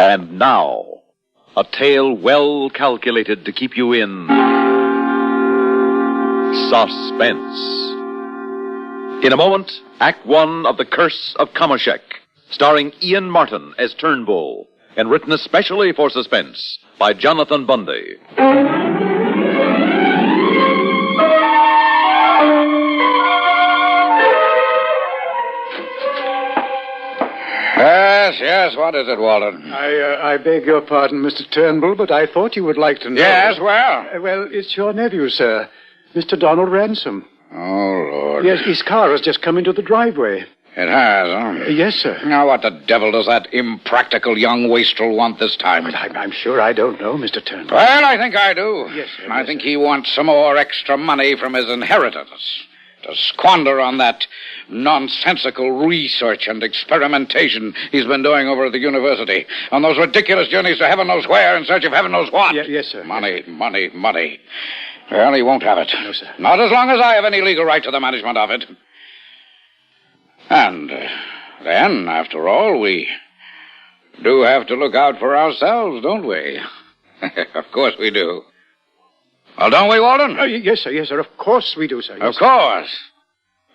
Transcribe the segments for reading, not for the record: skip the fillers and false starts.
And now, a tale well calculated to keep you in suspense. In a moment, Act One of The Curse of Kamoshek, starring Ian Martin as Turnbull, and written especially for Suspense by Jonathan Bundy. Yes, what is it, Walden? I beg your pardon, Mr. Turnbull, but I thought you would like to know. Yes, well? Well, it's your nephew, sir, Mr. Donald Ransom. Oh, Lord. Yes, his car has just come into the driveway. It has, huh? Yes, sir. Now, what the devil does that impractical young wastrel want this time? But I'm sure I don't know, Mr. Turnbull. Well, I think I do. Yes, sir. I think he wants some more extra money from his inheritance to squander on that nonsensical research and experimentation he's been doing over at the university, on those ridiculous journeys to heaven knows where in search of heaven knows what. Yes, sir. Money. Well, he won't have it. No, sir. Not as long as I have any legal right to the management of it. And then, after all, we do have to look out for ourselves, don't we? Of course we do. Well, don't we, Walden? Yes, sir. Of course we do, sir. Yes, Of course.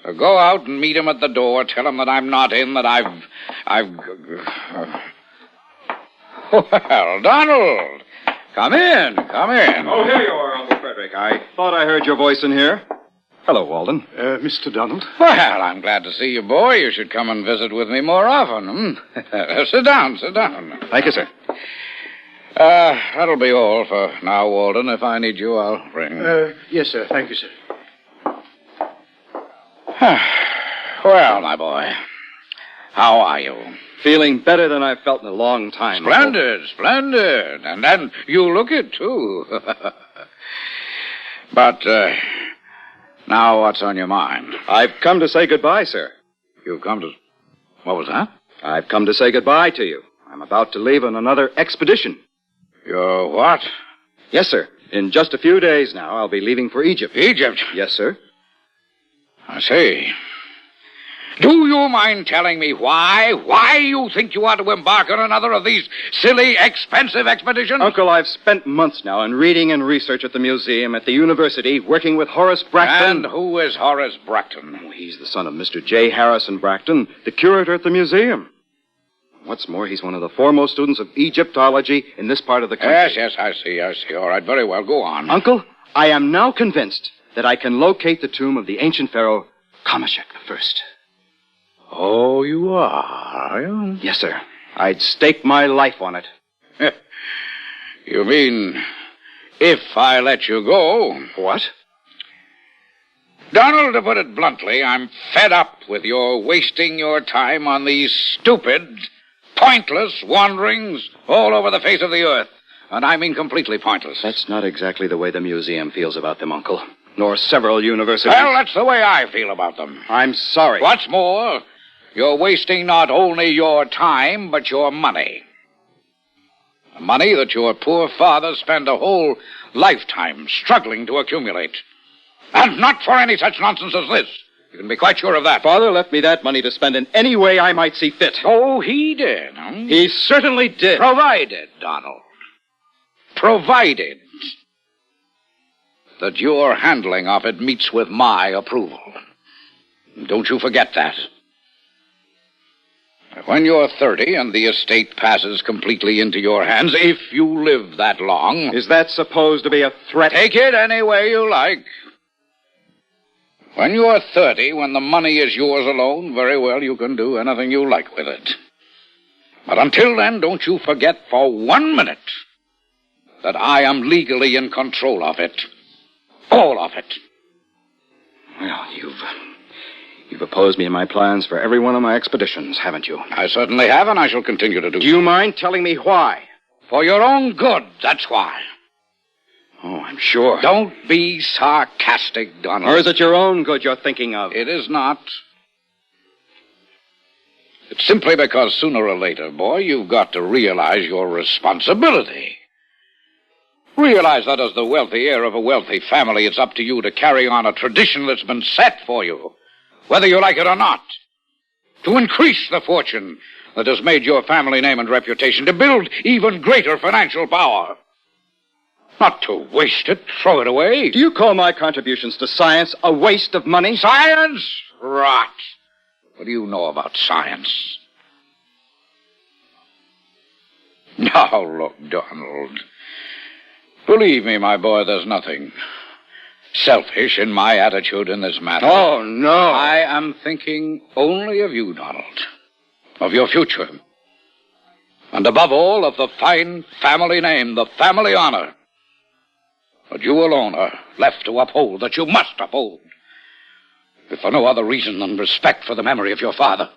So go out and meet him at the door. Tell him that I'm not in, that I've... Well, Donald, come in. Oh, here you are, Uncle Frederick. I thought I heard your voice in here. Hello, Walden. Mr. Donald. Well, I'm glad to see you, boy. You should come and visit with me more often. Sit down. Thank you, sir. That'll be all for now, Walden. If I need you, I'll ring. Yes, sir. Thank you, sir. Well, my boy, how are you? Feeling better than I've felt in a long time. Splendid. And you look it, too. But, now what's on your mind? I've come to say goodbye, sir. You've come to... What was that? I've come to say goodbye to you. I'm about to leave on another expedition. You're what? Yes, sir. In just a few days now, I'll be leaving for Egypt. Egypt? Yes, sir. I see. Do you mind telling me why you think you ought to embark on another of these silly, expensive expeditions? Uncle, I've spent months now in reading and research at the museum, at the university, working with Horace Bracton. And who is Horace Bracton? Oh, he's the son of Mr. J. Harrison Bracton, the curator at the museum. What's more, he's one of the foremost students of Egyptology in this part of the country. Yes, I see. All right, very well, go on. Uncle, I am now convinced that I can locate the tomb of the ancient pharaoh Kamoshek I. Oh, you are you? Yes, sir. I'd stake my life on it. You mean, if I let you go? What? Donald, to put it bluntly, I'm fed up with your wasting your time on these stupid, pointless wanderings all over the face of the earth. And I mean completely pointless. That's not exactly the way the museum feels about them, Uncle. Nor several universities. Well, that's the way I feel about them. I'm sorry. What's more, you're wasting not only your time, but your money. Money that your poor father spent a whole lifetime struggling to accumulate. And not for any such nonsense as this. You can be quite sure of that. Father left me that money to spend in any way I might see fit. Oh, he did, huh? He certainly did. Provided, Donald. Provided that your handling of it meets with my approval. Don't you forget that. When you're 30 and the estate passes completely into your hands, if you live that long... Is that supposed to be a threat? Take it any way you like. When you're 30, when the money is yours alone, very well, you can do anything you like with it. But until then, don't you forget for 1 minute that I am legally in control of it. All of it. Well, you've opposed me in my plans for every one of my expeditions, haven't you? I certainly have, and I shall continue to do so. Do you mind telling me why? For your own good, that's why. Oh, I'm sure. Don't be sarcastic, Donald. Or is it your own good you're thinking of? It is not. It's simply because sooner or later, boy, you've got to realize your responsibility. Realize that as the wealthy heir of a wealthy family, it's up to you to carry on a tradition that's been set for you, whether you like it or not. To increase the fortune that has made your family name and reputation, to build even greater financial power. Not to waste it, throw it away. Do you call my contributions to science a waste of money? Science? Rot. What do you know about science? Now, look, Donald. Believe me, my boy, there's nothing selfish in my attitude in this matter. Oh, no. I am thinking only of you, Donald. Of your future. And above all, of the fine family name, the family honor that you alone are left to uphold, that you must uphold, if for no other reason than respect for the memory of your father.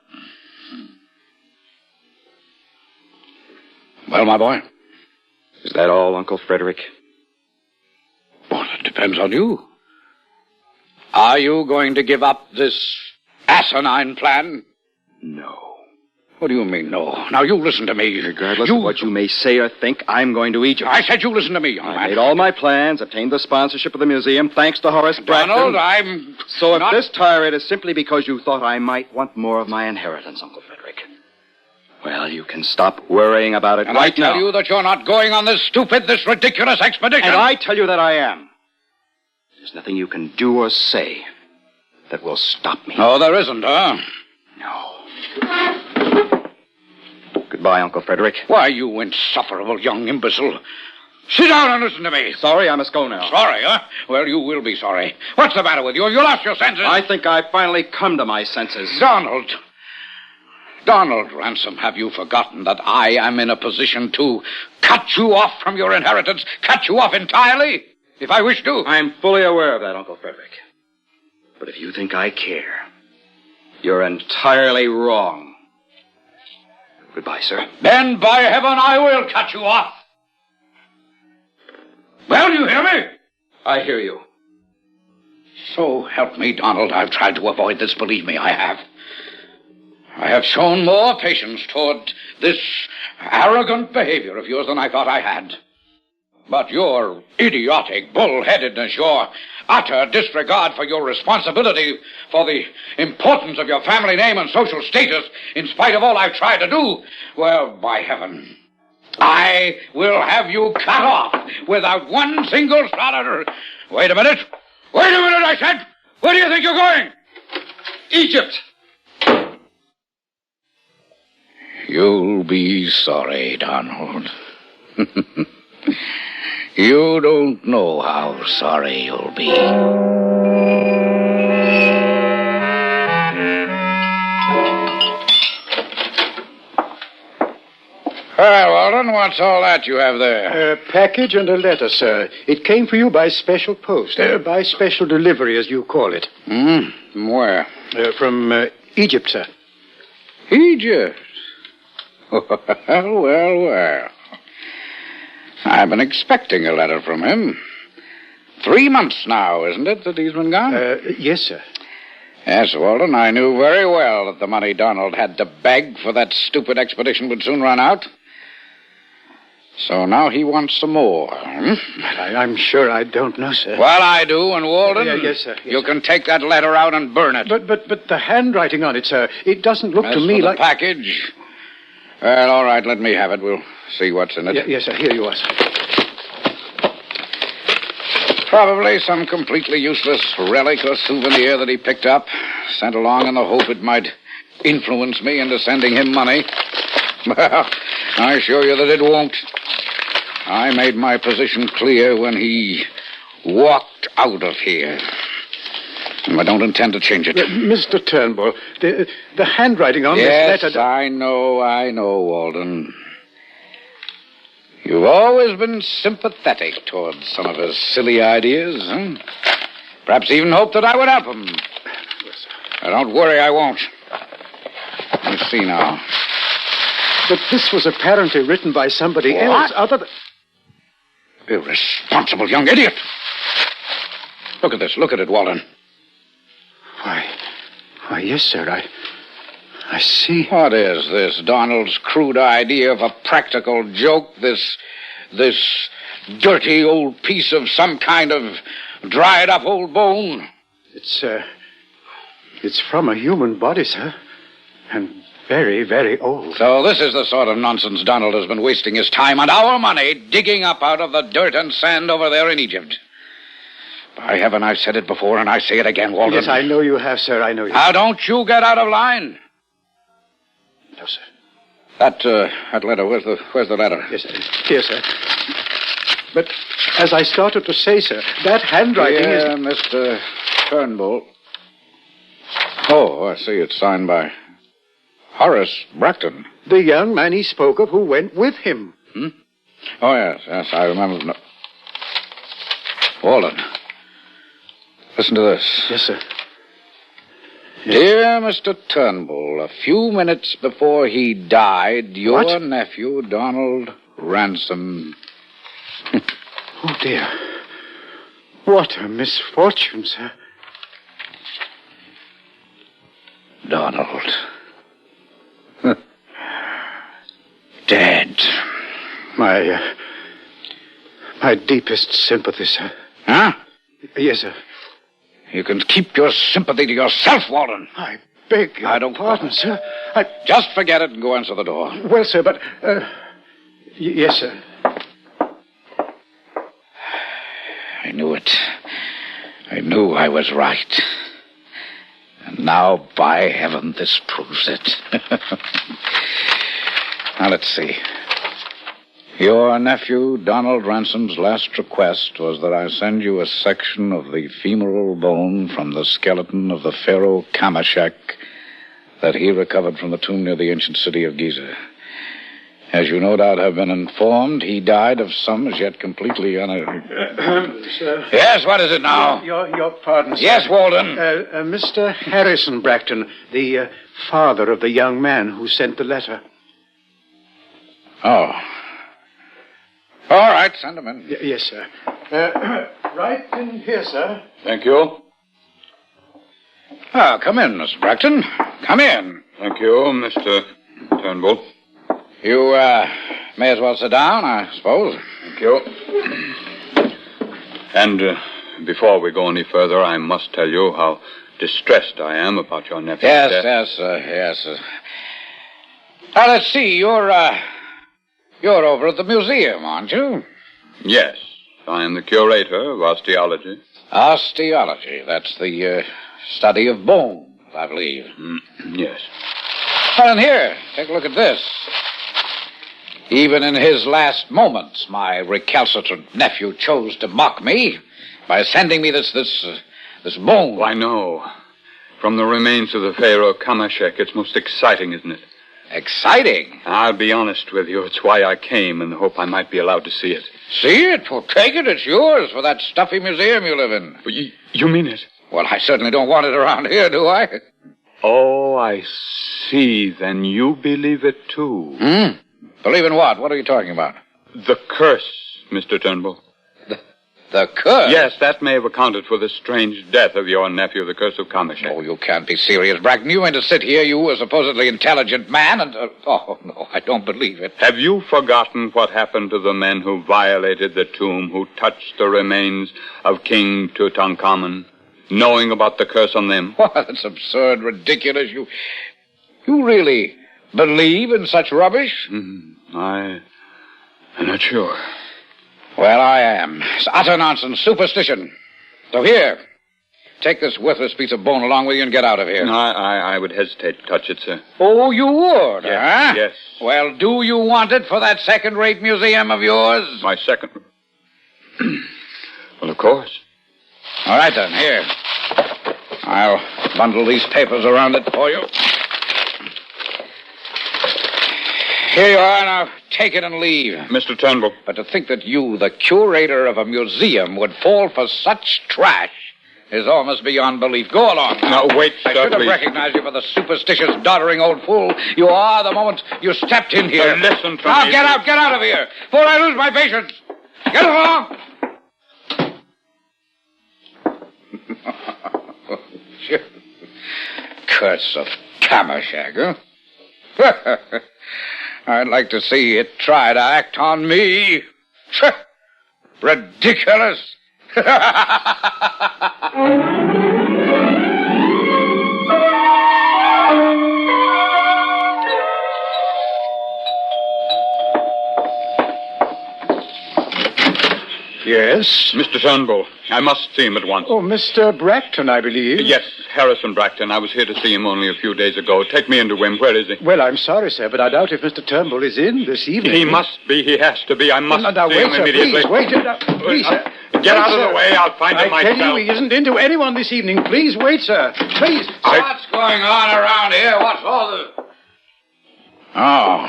Well, my boy? Is that all, Uncle Frederick? Well, it depends on you. Are you going to give up this asinine plan? No. What do you mean, no? Now, you listen to me. Regardless of what you may say or think, I'm going to Egypt. I said you listen to me, young man. I made all my plans, obtained the sponsorship of the museum, thanks to Horace Brackton. Donald, So if this tirade is simply because you thought I might want more of my inheritance, Uncle Frederick, well, you can stop worrying about it and right now. I tell you that you're not going on this ridiculous expedition. And I tell you that I am. There's nothing you can do or say that will stop me. Oh, there isn't, huh? No. Goodbye, Uncle Frederick. Why, you insufferable young imbecile. Sit down and listen to me. Sorry, I must go now. Sorry, huh? Well, you will be sorry. What's the matter with you? Have you lost your senses? I think I've finally come to my senses. Donald Ransom, have you forgotten that I am in a position to cut you off from your inheritance, cut you off entirely, if I wish to? I'm fully aware of that, Uncle Frederick. But if you think I care, you're entirely wrong. Goodbye, sir. Then, by heaven, I will cut you off. Well, you hear me? I hear you. So help me, Donald. I've tried to avoid this. Believe me, I have. I have shown more patience toward this arrogant behavior of yours than I thought I had. But your idiotic bullheadedness, your utter disregard for your responsibility for the importance of your family name and social status, in spite of all I've tried to do, well, by heaven, I will have you cut off without one single solitary... Wait a minute, I said! Where do you think you're going? Egypt! You'll be sorry, Donald. You don't know how sorry you'll be. Well, Walden, what's all that you have there? A package and a letter, sir. It came for you by special post. By special delivery, as you call it. From where? From Egypt, sir. Egypt? Well. I've been expecting a letter from him. 3 months now, isn't it, that he's been gone? Yes, sir. Yes, Walden, I knew very well that the money Donald had to beg for that stupid expedition would soon run out. So now he wants some more. I'm sure I don't know, sir. Well, I do, and Walden... Yes, sir. Yes, you can take that letter out and burn it. But the handwriting on it, sir, it doesn't look to me like... the package... Well, all right, let me have it. We'll see what's in it. Yes, sir. Here you are, sir. Probably some completely useless relic or souvenir that he picked up, sent along in the hope it might influence me into sending him money. Well, I assure you that it won't. I made my position clear when he walked out of here. And I don't intend to change it. Mr. Turnbull, the handwriting on this letter... Yes, I know, Walden. You've always been sympathetic towards some of his silly ideas, huh? Perhaps even hoped that I would help him. Now, don't worry, I won't. Let's see now. But this was apparently written by somebody else other than... Irresponsible young idiot! Look at this. Look at it, Walden. Why, yes, sir, I see. What is this, Donald's crude idea of a practical joke? This dirty old piece of some kind of dried-up old bone? It's from a human body, sir. And very, very old. So this is the sort of nonsense Donald has been wasting his time and our money digging up out of the dirt and sand over there in Egypt. By heaven, I've said it before, and I say it again, Walden. Yes, I know you have, sir. I know you Now, don't you get out of line. No, sir. That letter, where's the letter? Yes, sir. Here, sir. But as I started to say, sir, that handwriting is... Mr. Turnbull. Oh, I see. It's signed by Horace Bracton. The young man he spoke of who went with him. Oh, yes, I remember. No. Walden, listen to this. Yes, sir. Dear Mr. Turnbull, a few minutes before he died, your What? nephew, Donald Ransom... Oh, dear. What a misfortune, sir. Donald. Dead. My deepest sympathy, sir. Huh? Yes, sir. You can keep your sympathy to yourself, Walden. I beg your I don't- pardon, sir. Just forget it and go answer the door. Well, sir, but... yes, sir. I knew it. I knew I was right. And now, by heaven, this proves it. Now, let's see. Your nephew, Donald Ransom's last request was that I send you a section of the femoral bone from the skeleton of the pharaoh Kamoshek that he recovered from the tomb near the ancient city of Giza. As you no doubt have been informed, he died of some as yet completely Sir. Yes, what is it now? Your pardon, sir. Yes, Walden. Mr. Harrison Bracton, the father of the young man who sent the letter. Oh. All right, send him in. Yes, sir. Right in here, sir. Thank you. Ah, come in, Mr. Bracton. Come in. Thank you, Mr. Turnbull. You, may as well sit down, I suppose. Thank you. And before we go any further, I must tell you how distressed I am about your nephew's death. Yes. Now, let's see. You're over at the museum, aren't you? Yes. I am the curator of osteology. Osteology. That's the study of bones, I believe. Yes. Well, and here, take a look at this. Even in his last moments, my recalcitrant nephew chose to mock me by sending me this bone. I know. From the remains of the pharaoh Kamoshek, it's most exciting, isn't it? Exciting. I'll be honest with you. It's why I came, in the hope I might be allowed to see it. See it? Well, take it. It's yours for that stuffy museum you live in. But you mean it? Well, I certainly don't want it around here, do I? Oh, I see. Then you believe it, too. Believe in what? What are you talking about? The curse, Mr. Turnbull. The curse? Yes, that may have accounted for the strange death of your nephew, the curse of Kamoshek. Oh, you can't be serious, Bracton. You mean to sit here, you, a supposedly intelligent man, and... oh, no, I don't believe it. Have you forgotten what happened to the men who violated the tomb, who touched the remains of King Tutankhamun, knowing about the curse on them? Well, that's absurd, ridiculous. You really believe in such rubbish? I'm not sure. Well, I am. It's utter nonsense, superstition. So here, take this worthless piece of bone along with you and get out of here. I would hesitate to touch it, sir. Oh, you would, huh? Yes. Well, do you want it for that second-rate museum of yours? My second... Well, of course. All right, then, here. I'll bundle these papers around it for you. Here you are. Now, take it and leave. Mr. Turnbull. But to think that you, the curator of a museum, would fall for such trash is almost beyond belief. Go along. Now, wait, sir, I should have please. recognized you for the superstitious, doddering old fool you are the moment you stepped in here. Listen to now, me. get out of here, before I lose my patience. Get along. Curse of Kamoshek, huh? I'd like to see it try to act on me. Ridiculous. Yes? Mr. Turnbull, I must see him at once. Oh, Mr. Bracton, I believe. Yes, Harrison Bracton. I was here to see him only a few days ago. Take me into him. Where is he? Well, I'm sorry, sir, but I doubt if Mr. Turnbull is in this evening. He must be. He has to be. I must now, see wait, him sir, immediately. Please, wait. Please, sir. Get Wait, out of sir. the way. I'll find him I myself. tell you, he isn't into anyone this evening. Please wait, sir. Please. What's going on around here? What's all this? Oh,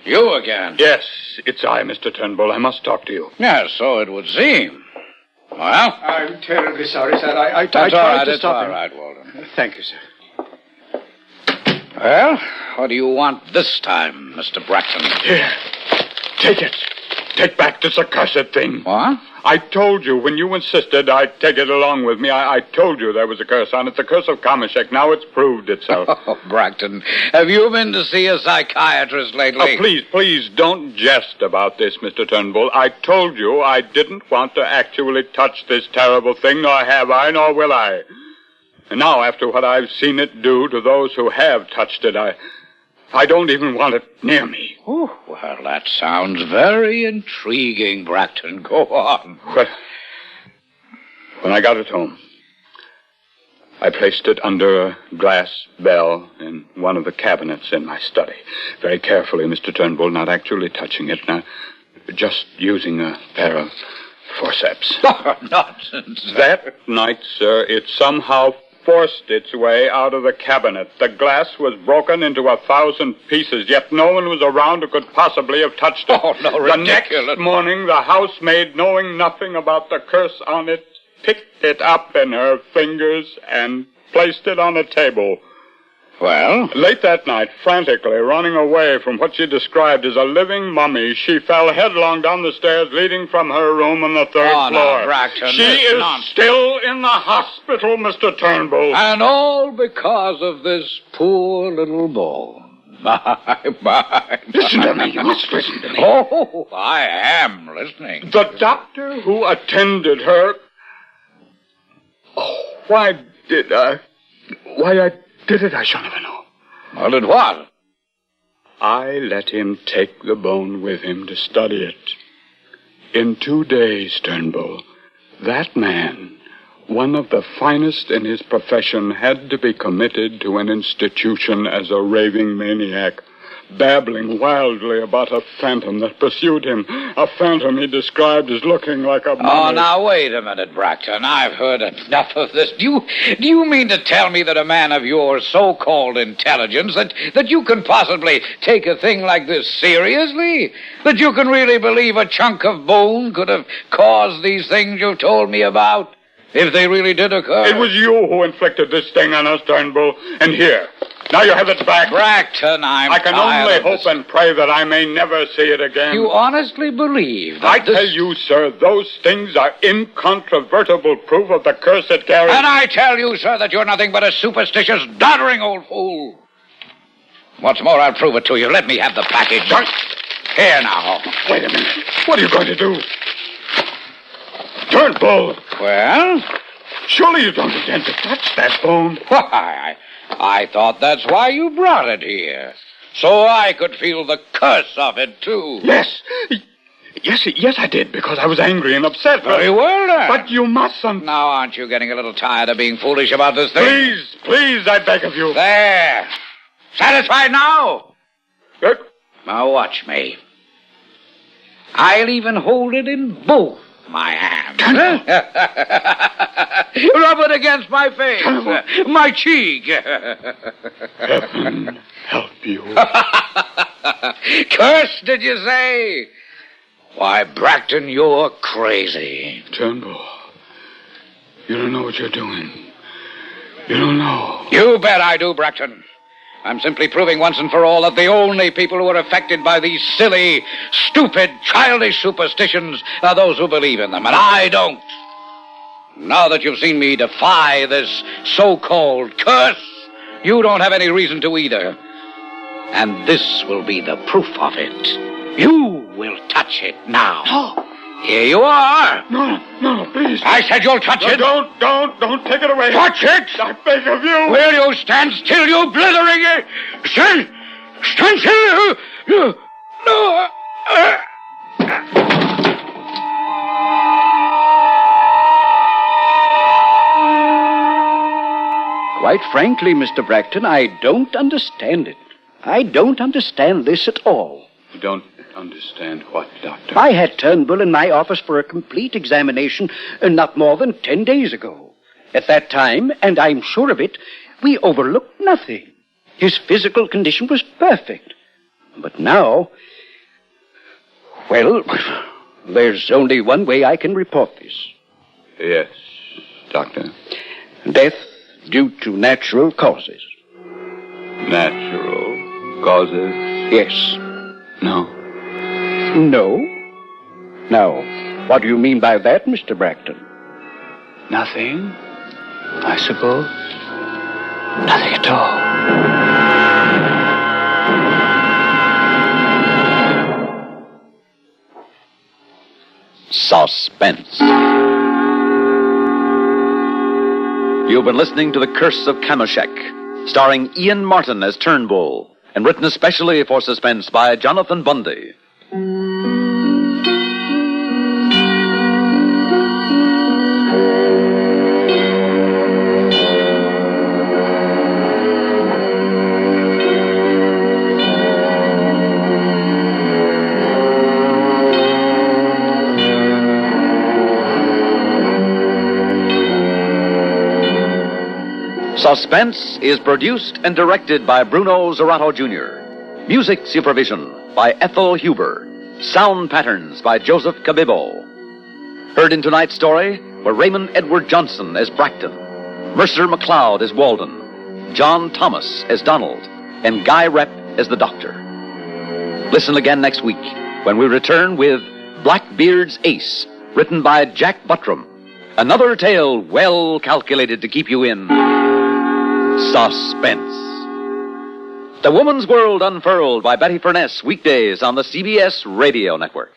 you again? Yes, it's I, Mr. Turnbull. I must talk to you. Yes, so it would seem. Well? I'm terribly sorry, sir. I That's tried all right, to it's stop all him. right, Walden. Thank you, sir. Well, what do you want this time, Mr. Bracton? Here. Take it. Take back this accursed thing. What? I told you when you insisted I'd take it along with me. I told you there was a curse on it. The curse of Kamoshek. Now it's proved itself. Oh, Bracton, have you been to see a psychiatrist lately? Please, don't jest about this, Mr. Turnbull. I told you I didn't want to actually touch this terrible thing, nor have I, nor will I. And now, after what I've seen it do to those who have touched it, I don't even want it near me. Oh, well, that sounds very intriguing, Bracton. Go on. But when I got it home, I placed it under a glass bell in one of the cabinets in my study. Very carefully, Mr. Turnbull, not actually touching it, not just using a pair of forceps. Oh, nonsense. That night, sir, it somehow forced its way out of the cabinet. The glass was broken into 1,000 pieces, yet no one was around who could possibly have touched it. Oh, no, The ridiculous. next morning, the housemaid, knowing nothing about the curse on it, picked it up in her fingers and placed it on a table. Well? Late that night, frantically running away from what she described as a living mummy, she fell headlong down the stairs leading from her room on the third Oh, floor. now, Bracton, she this is nonsense. still in the hospital, Mr. Turnbull. And all because of this poor little bone. My. Listen to me. You must listen to me. Oh, I am listening. The doctor who attended her... Oh, why I did it, I shall never know. Well, it what? I let him take the bone with him to study it. In 2 days, Turnbull, that man, one of the finest in his profession, had to be committed to an institution as a raving maniac, babbling wildly about a phantom that pursued him, a phantom he described as looking like a mummy. Oh, now, wait a minute, Bracton. I've heard enough of this. Do you mean to tell me that a man of your so-called intelligence, that you can possibly take a thing like this seriously? That you can really believe a chunk of bone could have caused these things you've told me about? If they really did occur? It was you who inflicted this sting on us, Turnbull. And here, now you have it back. Bracton, I can only hope and pray that I may never see it again. You honestly believe that I tell you, sir, those things are incontrovertible proof of the curse it carries. And I tell you, sir, that you're nothing but a superstitious, doddering old fool. What's more, I'll prove it to you. Let me have the package. Here now. Wait a minute. What are you going to do? Turnbull! Well? Surely you don't intend to touch that bone. Why, I thought that's why you brought it here. So I could feel the curse of it, too. Yes, I did, because I was angry and upset. Very well, then. But you mustn't. Now, aren't you getting a little tired of being foolish about this thing? Please, I beg of you. There. Satisfied now? Look. Now, watch me. I'll even hold it in both my hands. Rub it against my face, my cheek. Heaven help you. Curse, did you say? Why, Bracton, you're crazy. Turnbull, you don't know what you're doing. You don't know. You bet I do, Bracton. I'm simply proving once and for all that the only people who are affected by these silly, stupid, childish superstitions are those who believe in them, and I don't. Now that you've seen me defy this so-called curse, you don't have any reason to either. And this will be the proof of it. You will touch it now. No. Here you are. No, please. I said you'll touch it. Don't take it away. Touch it. I beg of you. Will you stand still, you blithering... Stand still. No. Quite frankly, Mr. Bracton, I don't understand it. I don't understand this at all. You don't understand what, Doctor? I had Turnbull in my office for a complete examination not more than 10 days ago. At that time, and I'm sure of it, we overlooked nothing. His physical condition was perfect. But now, well, there's only one way I can report this. Yes, Doctor. Death due to natural causes. Natural causes? Yes. No. No? Now, what do you mean by that, Mr. Bracton? Nothing, I suppose. Nothing at all. Suspense. You've been listening to The Curse of Kamoshek, starring Ian Martin as Turnbull, and written especially for Suspense by Jonathan Bundy. Suspense is produced and directed by Bruno Zerato Jr. Music supervision by Ethel Huber. Sound patterns by Joseph Cabibbo. Heard in tonight's story were Raymond Edward Johnson as Bracton, Mercer McLeod as Walden, John Thomas as Donald, and Guy Rep as the Doctor. Listen again next week when we return with Blackbeard's Ace, written by Jack Buttram. Another tale well calculated to keep you in suspense. The Woman's World Unfurled by Betty Furness, weekdays on the CBS Radio Network.